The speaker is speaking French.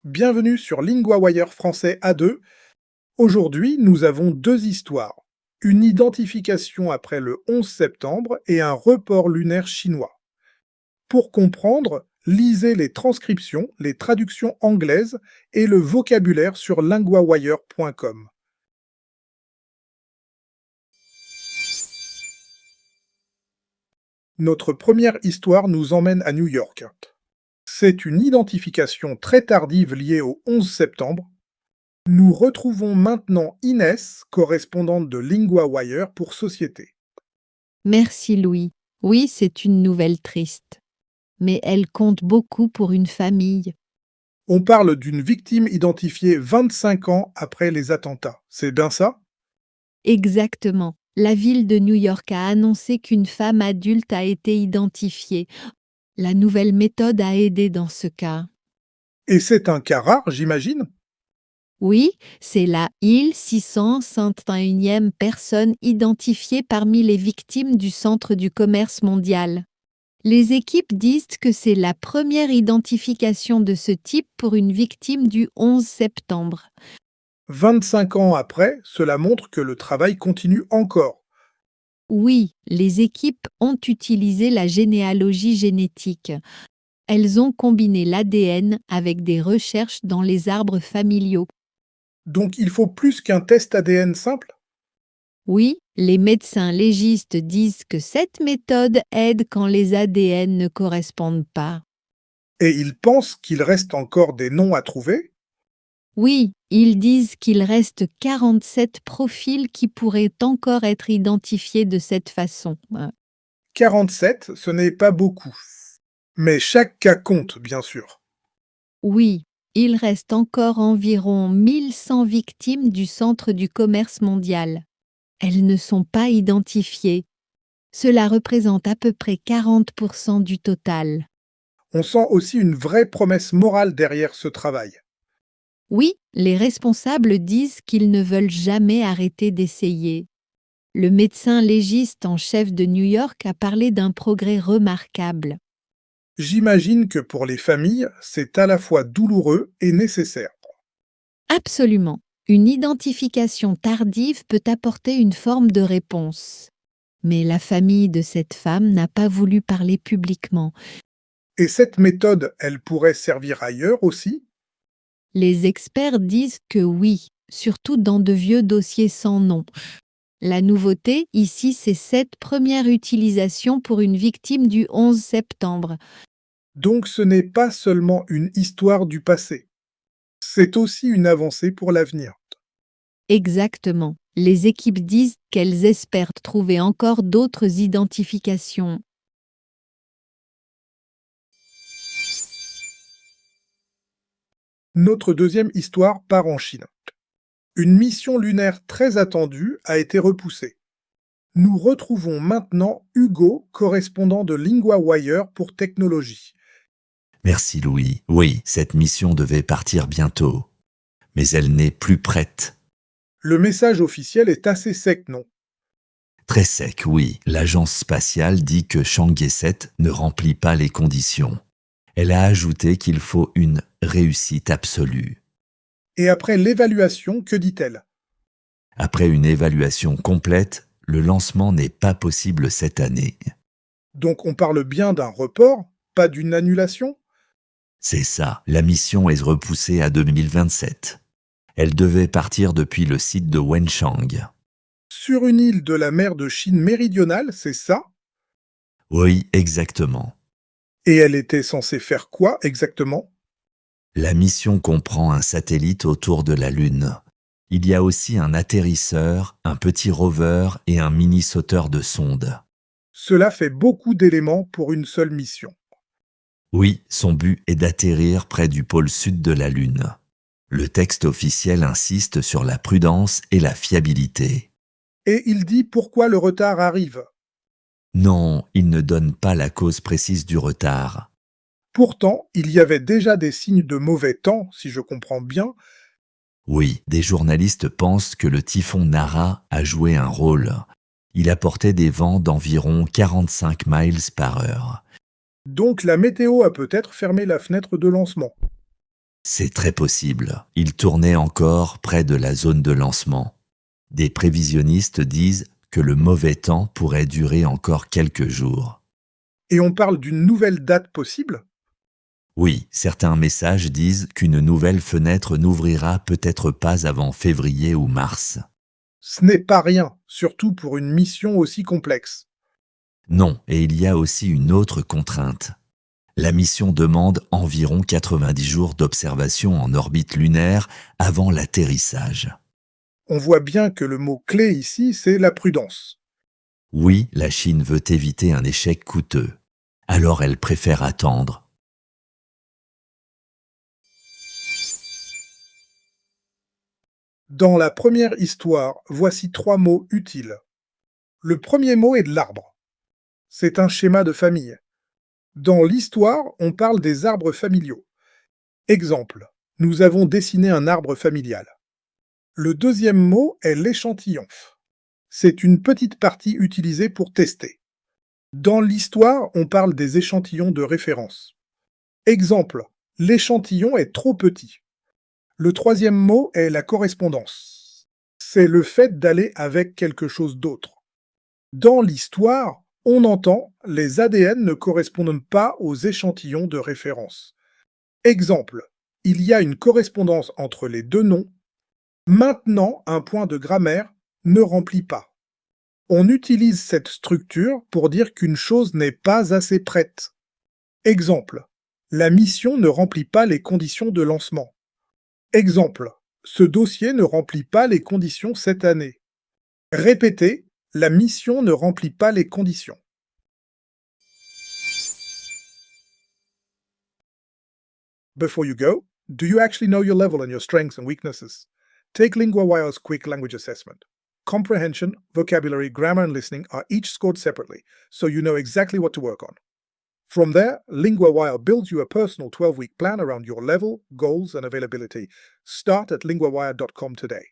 Bienvenue sur LinguaWire français A2. Aujourd'hui, nous avons deux histoires. Une identification après le 11 septembre et un report lunaire chinois. Pour comprendre, lisez les transcriptions, les traductions anglaises et le vocabulaire sur linguawire.com. Notre première histoire nous emmène à New York. C'est une identification très tardive liée au 11 septembre. Nous retrouvons maintenant Inès, correspondante de LinguaWire pour Société. Merci Louis. Oui, c'est une nouvelle triste. Mais elle compte beaucoup pour une famille. On parle d'une victime identifiée 25 ans après les attentats. C'est bien ça? Exactement. La ville de New York a annoncé qu'une femme adulte a été identifiée. La nouvelle méthode a aidé dans ce cas. Et c'est un cas rare, j'imagine? Oui, c'est la 1651e personne identifiée parmi les victimes du Centre du commerce mondial. Les équipes disent que c'est la première identification de ce type pour une victime du 11 septembre. 25 ans après, cela montre que le travail continue encore. Oui, les équipes ont utilisé la généalogie génétique. Elles ont combiné l'ADN avec des recherches dans les arbres familiaux. Donc il faut plus qu'un test ADN simple? Oui, les médecins légistes disent que cette méthode aide quand les ADN ne correspondent pas. Et ils pensent qu'il reste encore des noms à trouver? Oui, ils disent qu'il reste 47 profils qui pourraient encore être identifiés de cette façon. 47, ce n'est pas beaucoup. Mais chaque cas compte, bien sûr. Oui, il reste encore environ 1100 victimes du Centre du commerce mondial. Elles ne sont pas identifiées. Cela représente à peu près 40% du total. On sent aussi une vraie promesse morale derrière ce travail. Oui, les responsables disent qu'ils ne veulent jamais arrêter d'essayer. Le médecin légiste en chef de New York a parlé d'un progrès remarquable. J'imagine que pour les familles, c'est à la fois douloureux et nécessaire. Absolument. Une identification tardive peut apporter une forme de réponse. Mais la famille de cette femme n'a pas voulu parler publiquement. Et cette méthode, elle pourrait servir ailleurs aussi? Les experts disent que oui, surtout dans de vieux dossiers sans nom. La nouveauté, ici, c'est cette première utilisation pour une victime du 11 septembre. Donc ce n'est pas seulement une histoire du passé. C'est aussi une avancée pour l'avenir. Exactement. Les équipes disent qu'elles espèrent trouver encore d'autres identifications. Notre deuxième histoire part en Chine. Une mission lunaire très attendue a été repoussée. Nous retrouvons maintenant Hugo, correspondant de LinguaWire pour Technologie. Merci Louis. Oui, cette mission devait partir bientôt. Mais elle n'est plus prête. Le message officiel est assez sec, non? Très sec, oui. L'agence spatiale dit que Chang'e 7 ne remplit pas les conditions. Elle a ajouté qu'il faut une réussite absolue. Et après l'évaluation, que dit-elle? Après une évaluation complète, le lancement n'est pas possible cette année. Donc on parle bien d'un report, pas d'une annulation? C'est ça, la mission est repoussée à 2027. Elle devait partir depuis le site de Wenchang. Sur une île de la mer de Chine méridionale, c'est ça? Oui, exactement. Et elle était censée faire quoi exactement? La mission comprend un satellite autour de la Lune. Il y a aussi un atterrisseur, un petit rover et un mini-sauteur de sonde. Cela fait beaucoup d'éléments pour une seule mission. Oui, son but est d'atterrir près du pôle sud de la Lune. Le texte officiel insiste sur la prudence et la fiabilité. Et il dit pourquoi le retard arrive. Non, il ne donne pas la cause précise du retard. Pourtant, il y avait déjà des signes de mauvais temps, si je comprends bien. Oui, des journalistes pensent que le typhon Nara a joué un rôle. Il apportait des vents d'environ 45 miles par heure. Donc la météo a peut-être fermé la fenêtre de lancement. C'est très possible. Il tournait encore près de la zone de lancement. Des prévisionnistes disent que le mauvais temps pourrait durer encore quelques jours. Et on parle d'une nouvelle date possible? Oui, certains messages disent qu'une nouvelle fenêtre n'ouvrira peut-être pas avant février ou mars. Ce n'est pas rien, surtout pour une mission aussi complexe. Non, et il y a aussi une autre contrainte. La mission demande environ 90 jours d'observation en orbite lunaire avant l'atterrissage. On voit bien que le mot clé ici, c'est la prudence. Oui, la Chine veut éviter un échec coûteux. Alors elle préfère attendre. Dans la première histoire, voici 3 mots utiles. Le premier mot est de l'arbre. C'est un schéma de famille. Dans l'histoire, on parle des arbres familiaux. Exemple, nous avons dessiné un arbre familial. Le deuxième mot est l'échantillon. C'est une petite partie utilisée pour tester. Dans l'histoire, on parle des échantillons de référence. Exemple, l'échantillon est trop petit. Le troisième mot est la correspondance. C'est le fait d'aller avec quelque chose d'autre. Dans l'histoire, on entend les ADN ne correspondent pas aux échantillons de référence. Exemple, il y a une correspondance entre les deux noms. Maintenant, un point de grammaire ne remplit pas. On utilise cette structure pour dire qu'une chose n'est pas assez prête. Exemple, la mission ne remplit pas les conditions de lancement. Exemple, ce dossier ne remplit pas les conditions cette année. Répétez, la mission ne remplit pas les conditions. Before you go, do you actually know your level and your strengths and weaknesses? Take LinguaWire's quick language assessment. Comprehension, vocabulary, grammar, and listening are each scored separately, so you know exactly what to work on. From there, LinguaWire builds you a personal 12-week plan around your level, goals, and availability. Start at linguawire.com today.